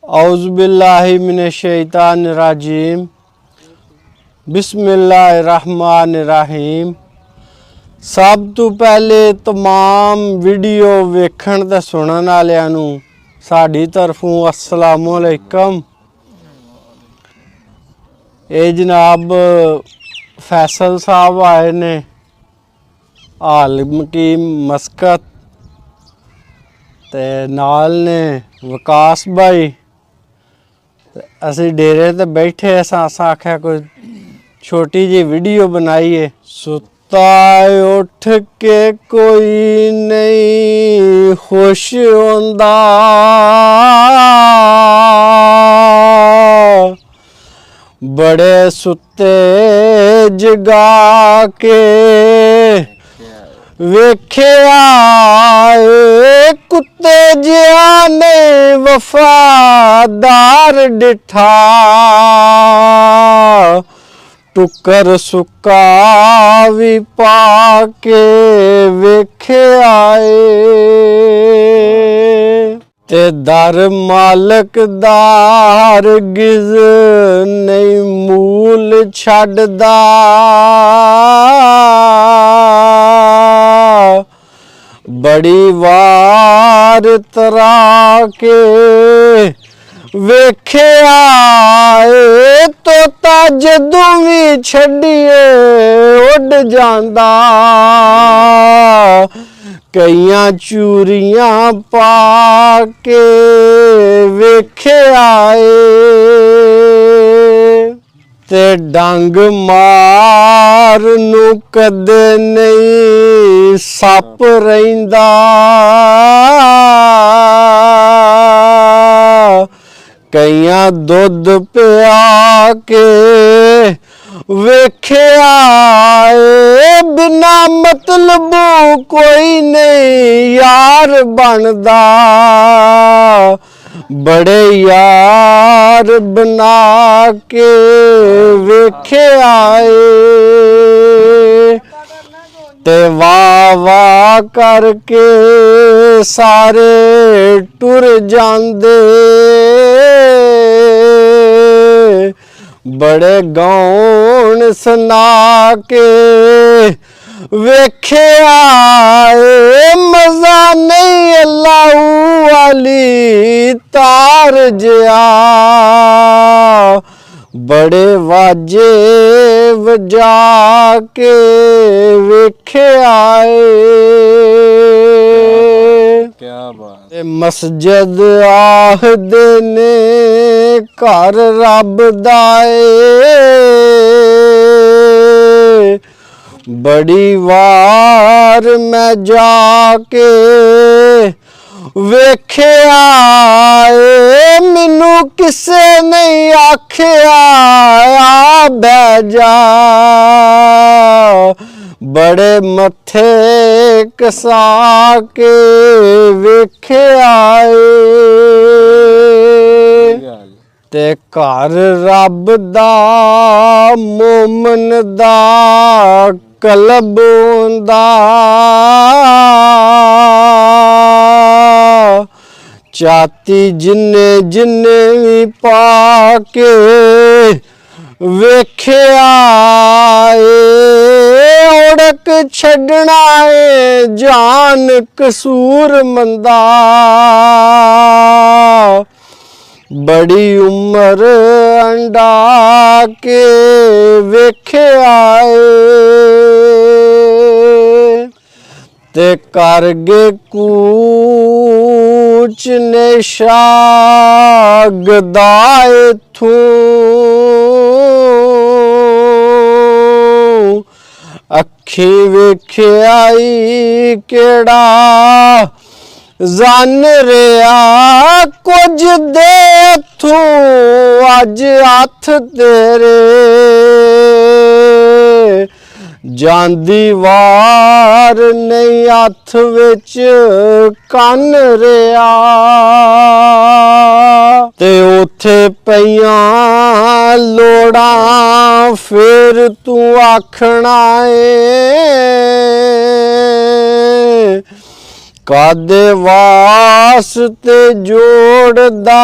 औज़ुबिल्लाहि मिनश्शैतानिर्रजीम बिस्मिल्लाहिर्रहमानिर्रहीम। सब तो पहले तमाम वीडियो वेखण ते सुनन वालियां नूं साडी तरफों अस्सलामु अलैकुम। ये जनाब फैसल साहब आए ने आलम की मस्कत ते नाल ने विकास भाई। असी डेरे ते बैठे अस आख्या कोई छोटी जी वीडियो बनाइए। सुता उठ के कोई नहीं खुश होंदा, बड़े सुते जगा के वेख्या कुत्ते जिया ने वफादार डिठा, टुकर सुक्का भी पाके वेख्या ते दर मालक दार गिज नहीं मूल छड्डदा, बड़ी वार तरा के वेख्या तोता जदों भी छड्डिए उड़ जांदा, कईयां चूरियां पाके वेख्या ते डंग मार नू कदे नहीं सप रहिंदा, कईयां दुध पिया के वेख्या बिना मतलबू कोई नहीं यार बनदा, बड़े यार बना के वेख्या ते वाह वाह करके सारे टुर जांदे, बड़े गौन सुना के वेख्या मजा नहीं अल्लाह वाली तार जिया, बड़े वाजे वजा के वेख्या क्या बात। मस्जिद आखदे ने घर रब दा बड़ी वार मैं जाके वेख्या मैनू किसे नहीं आख्या आ बह जा, बड़े मथे कसा के वेख्या ते घर रब दा मोमन दा कलब होंदा, चाती जिन्ने जिन्ने भी पाके वेख्या ओड़क छड़ना जान कसूर मंदा, बड़ी उम्र अंडा के वेख्या ते करगे कूच ने शागदाए थू, अखी वेख्या केड़ा जान रिया कुछ दे थू अज हथ तेरे, जांदी वार नहीं हथ विच कन रिया, ते उथे पईयां लोड़ां फिर तू आखना ਕਾਦੇ ਵਾਸਤੇ ਜੋੜਦਾ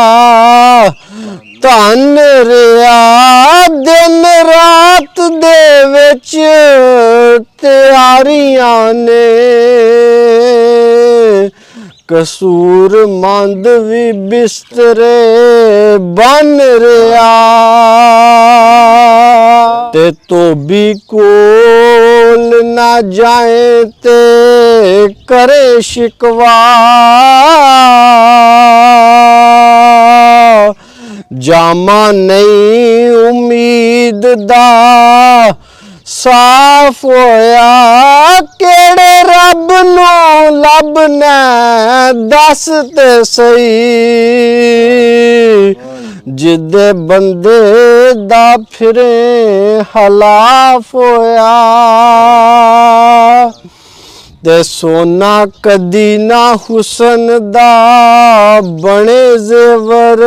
ਧਨ ਰਿਆ ਦਿਨ ਰਾਤ ਦੇ ਵਿੱਚ ਤਿਆਰੀਆਂ ਨੇ ਕਸੂਰਮੰਦ ਵੀ ਬਿਸਤਰੇ ਬਨ ਰਿਆ ਤੇ ਧੋਬੀ ਕੋਲ ਨਾ ਜਾਏ ਤੇ करे शिकवा जामा नहीं उम्मीद दा साफ होया केड़े रब नू लभना दस ते सही जिदे बंदे दा फिरे हलाफ होया ते सोना कदी ना हुसन दा बने जेवर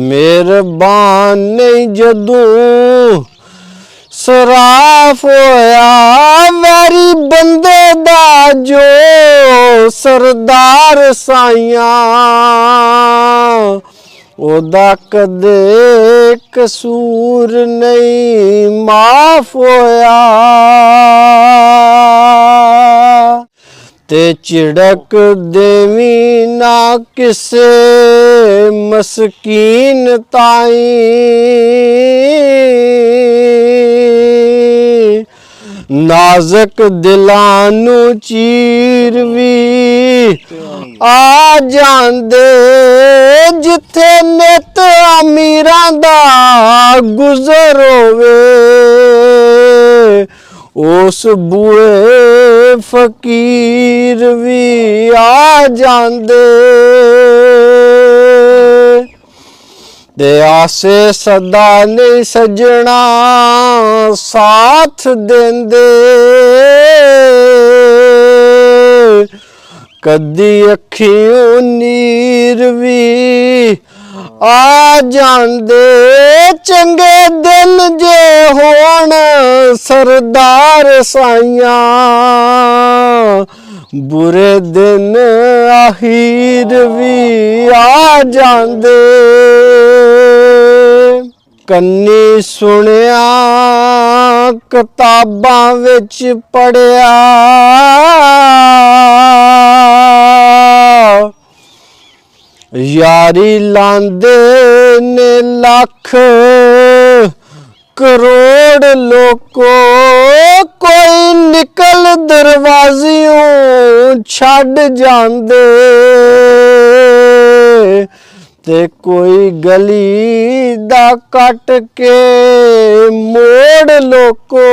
मेहरबान नहीं जदों सराफ होया वैरी बंदे दा जो सरदार साइयां ओदा कदे कसूर नहीं माफ होया ते चिड़क देवी ना किसे मस्कीन ताई नाजक दिलानू चीर भी आ जांदे जिथे नित अमीरां दा गुजर होवे उस बूए फकीर भी आ जांदे ते आसे सदा नहीं सजना साथ देंदे कदी अखियों नीर भी आ जांदे चंगे दिन जे होण सरदार साइयां बुरे दिन आखिर भी आ जांदे कन्नी सुनिया किताबां विच पढ़िया यारी लांदे ने लख करोड़ लोको कोई निकल दरवाजियों छड़ जांदे ते कोई गली दा कट के मोड़ लोको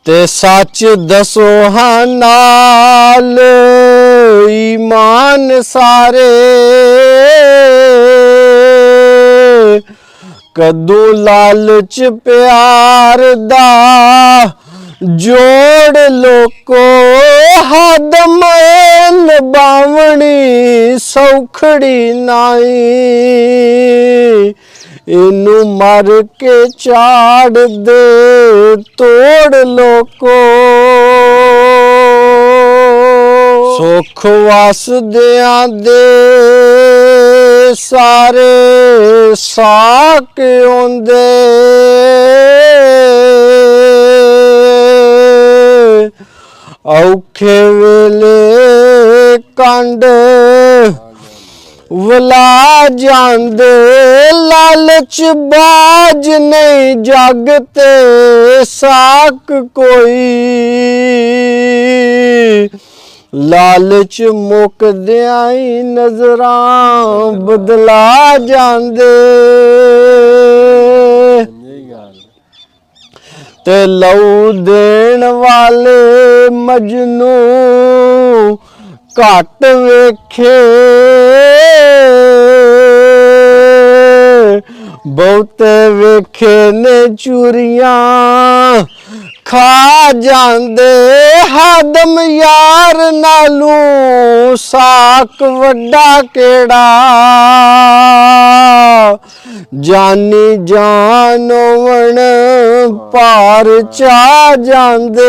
ते सच दसो हाँ नाल ईमान सारे कदू लालच प्यार दा जोड़ लोको हदम निभावनी सौखड़ी नाई इनू मर के चाड़ दे तोड़ लोको सुख वासदियां दे सारे साक आउंदे औखे वेले कंड वला जांदे लालच बाज नहीं जागते साक कोई लालच मुकदियां ही नजरां बदला जांदे ते लऊ देण वाले मजनू घट वेखे बहुते वेखे ने चूरियां खा जांदे हादम यार नालू साक वड्डा केड़ा ਜਾਨੀ ਜਾਨਵਣ ਭਾਰ ਚਾ ਜਾਂਦੇ